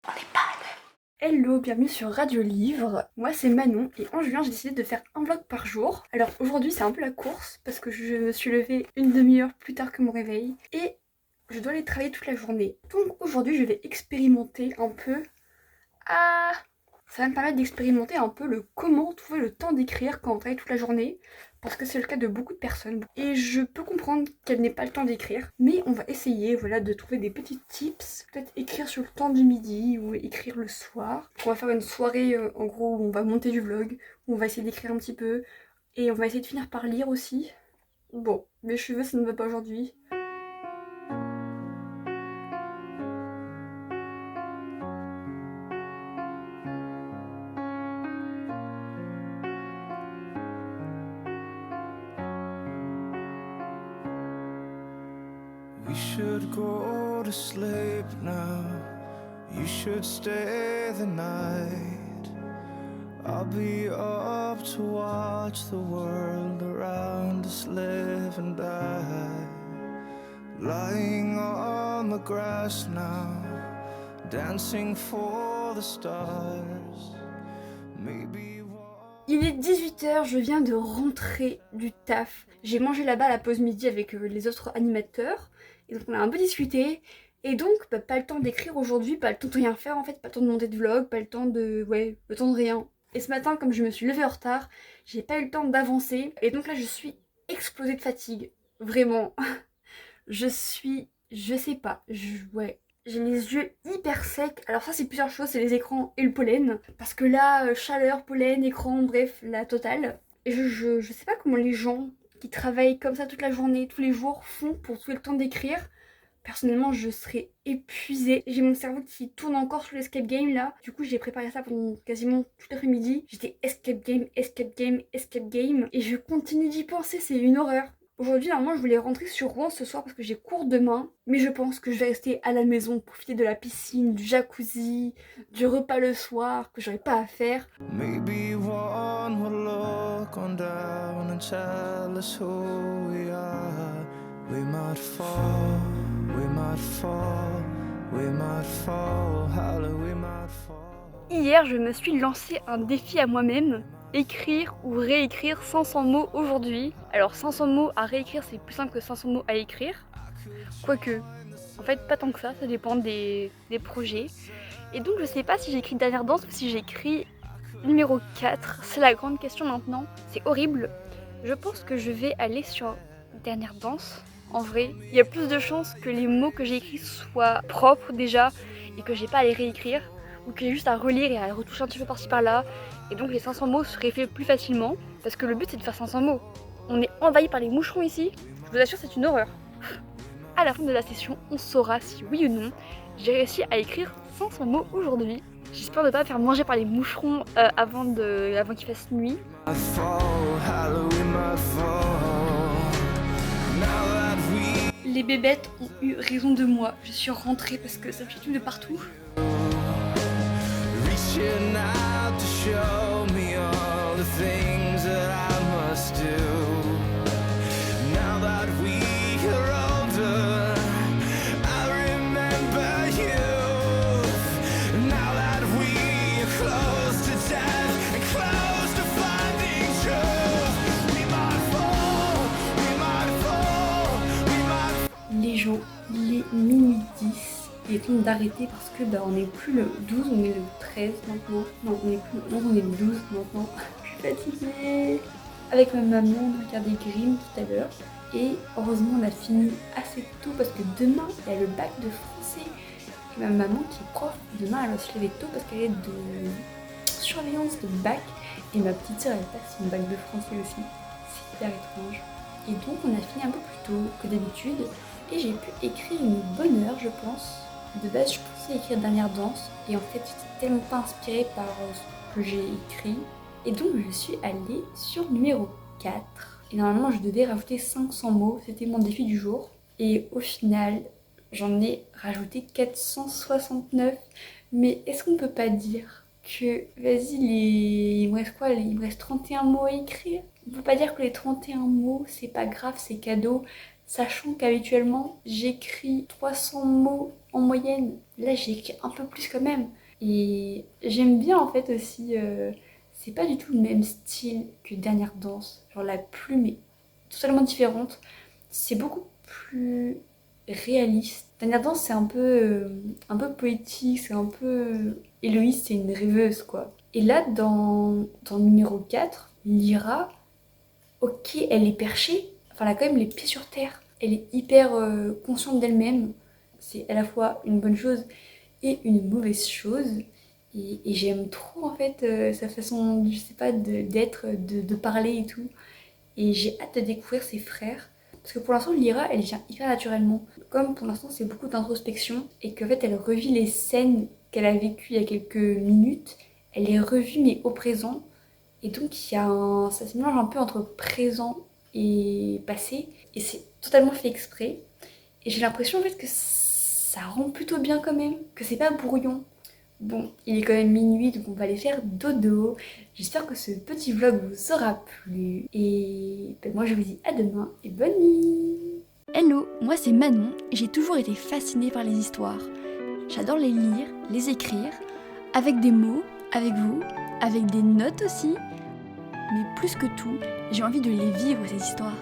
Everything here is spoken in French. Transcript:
On est panne. Hello, bienvenue sur Radio Livre. Moi c'est Manon et en juin j'ai décidé de faire un vlog par jour. Alors aujourd'hui c'est un peu la course parce que je me suis levée une demi-heure plus tard que mon réveil et je dois aller travailler toute la journée. Donc aujourd'hui je vais expérimenter un peu. Ça va me permettre d'expérimenter un peu le comment trouver le temps d'écrire quand on travaille toute la journée, parce que c'est le cas de beaucoup de personnes. Et je peux comprendre qu'elles n'aient pas le temps d'écrire, mais on va essayer voilà, de trouver des petits tips, peut-être écrire sur le temps du midi ou écrire le soir. On va faire une soirée en gros où on va monter du vlog, où on va essayer d'écrire un petit peu, et on va essayer de finir par lire aussi. Bon, mes cheveux ça ne va pas aujourd'hui. We should go to sleep now. You should stay the night. I'll be up to watch the world around us live and die. Lying on the grass now, dancing for the stars. Maybe Il est 18h, je viens de rentrer du taf. J'ai mangé là-bas à la pause midi avec les autres animateurs. Et donc on a un peu discuté. Et donc pas le temps d'écrire aujourd'hui, pas le temps de rien faire en fait, pas le temps de monter de vlog, pas le temps de... ouais, le temps de rien. Et ce matin, comme je me suis levée en retard, j'ai pas eu le temps d'avancer. Et donc là je suis explosée de fatigue. Vraiment. Je sais pas, ouais. J'ai les yeux hyper secs. Alors ça c'est plusieurs choses, c'est les écrans et le pollen. Parce que là, chaleur, pollen, écran, bref, la totale. Et je sais pas comment les gens qui travaillent comme ça toute la journée, tous les jours, font pour trouver le temps d'écrire. Personnellement, je serais épuisée. J'ai mon cerveau qui tourne encore sur l'escape game là. Du coup, j'ai préparé ça pendant quasiment tout l'après-midi. J'étais escape game, escape game, escape game. Et je continue d'y penser, c'est une horreur. Aujourd'hui, normalement, je voulais rentrer sur Rouen ce soir parce que j'ai cours demain. Mais je pense que je vais rester à la maison, profiter de la piscine, du jacuzzi, du repas le soir que j'aurais pas à faire. maybe one will look on down and tell us who we are. We might fall, we might fall, we might fall, hallelujah, we might fall. Hier, je me suis lancé un défi à moi-même. Écrire ou réécrire 500 mots aujourd'hui. Alors 500 mots à réécrire c'est plus simple que 500 mots à écrire. Quoique, en fait pas tant que ça dépend des projets. Et donc je sais pas si j'écris Dernière Danse ou si j'écris numéro 4. C'est la grande question maintenant. C'est horrible. Je pense que je vais aller sur Dernière Danse. En vrai, il y a plus de chances que les mots que j'ai écrits soient propres déjà et que j'ai pas à les réécrire. Ou que j'ai juste à relire et à retoucher un petit peu par-ci par-là. Et donc les 500 mots seraient faits plus facilement. Parce que le but c'est de faire 500 mots. On est envahi par les moucherons ici. Je vous assure c'est une horreur. À la fin de la session, on saura si oui ou non j'ai réussi à écrire 500 mots aujourd'hui. J'espère ne pas me faire manger par les moucherons avant qu'il fasse nuit. Les bébêtes ont eu raison de moi. Je suis rentrée parce que ça me chatouille de partout. Reaching out to show me all the things that I must do. Now that we are older, I remember you. Now that we are close to death and close to finding truth, we might fall, we might fall, we might. Les gens, il est minuit 10. Il est temps d'arrêter parce que on n'est plus le 12, on est le 13 maintenant. Non, on n'est plus le 11, on est le 12 maintenant. Je suis fatiguée. Avec ma maman, on regardait Grimm tout à l'heure. Et heureusement, on a fini assez tôt parce que demain, il y a le bac de français. Et ma maman, qui est prof, demain, elle va se lever tôt parce qu'elle est de surveillance de bac. Et ma petite sœur, elle passe son bac de français aussi. C'est hyper étrange. Et donc, on a fini un peu plus tôt que d'habitude. Et j'ai pu écrire une bonne heure, je pense. De base, je pensais écrire Dernière Danse. Et en fait, j'étais tellement pas inspirée par ce que j'ai écrit. Et donc, je suis allée sur numéro 4. Et normalement, je devais rajouter 500 mots. C'était mon défi du jour. Et au final, j'en ai rajouté 469. Mais est-ce qu'on peut pas dire que, vas-y, il me reste quoi? Il me reste 31 mots à écrire. On peut pas dire que les 31 mots, c'est pas grave, c'est cadeau. sachant qu'habituellement j'écris 300 mots en moyenne. Là j'écris un peu plus quand même. Et j'aime bien en fait aussi, c'est pas du tout le même style que Dernière Danse. Genre la plume est totalement différente. C'est beaucoup plus réaliste. Dernière Danse c'est un peu poétique, c'est un peu... Héloïse c'est une rêveuse quoi. Et là dans le numéro 4, Lyra, ok elle est perchée, enfin elle a quand même les pieds sur terre. Elle est hyper consciente d'elle-même. C'est à la fois une bonne chose et une mauvaise chose. Et j'aime trop en fait sa façon, je sais pas, d'être, de parler et tout. Et j'ai hâte de découvrir ses frères. Parce que pour l'instant, Lyra, elle vient hyper naturellement. Comme pour l'instant, c'est beaucoup d'introspection et qu'en fait, elle revit les scènes qu'elle a vécues il y a quelques minutes. Elle les revit, mais au présent. Et donc, ça se mélange un peu entre présent et passé. Et c'est totalement fait exprès. Et j'ai l'impression en fait que ça rend plutôt bien quand même. Que c'est pas brouillon. Bon, il est quand même minuit, donc on va aller faire dodo. J'espère que ce petit vlog vous aura plu. Et ben moi je vous dis à demain et bonne nuit. Hello, moi c'est Manon et j'ai toujours été fascinée par les histoires. J'adore les lire, les écrire, avec des mots, avec vous, avec des notes aussi. Mais plus que tout, j'ai envie de les vivre ces histoires.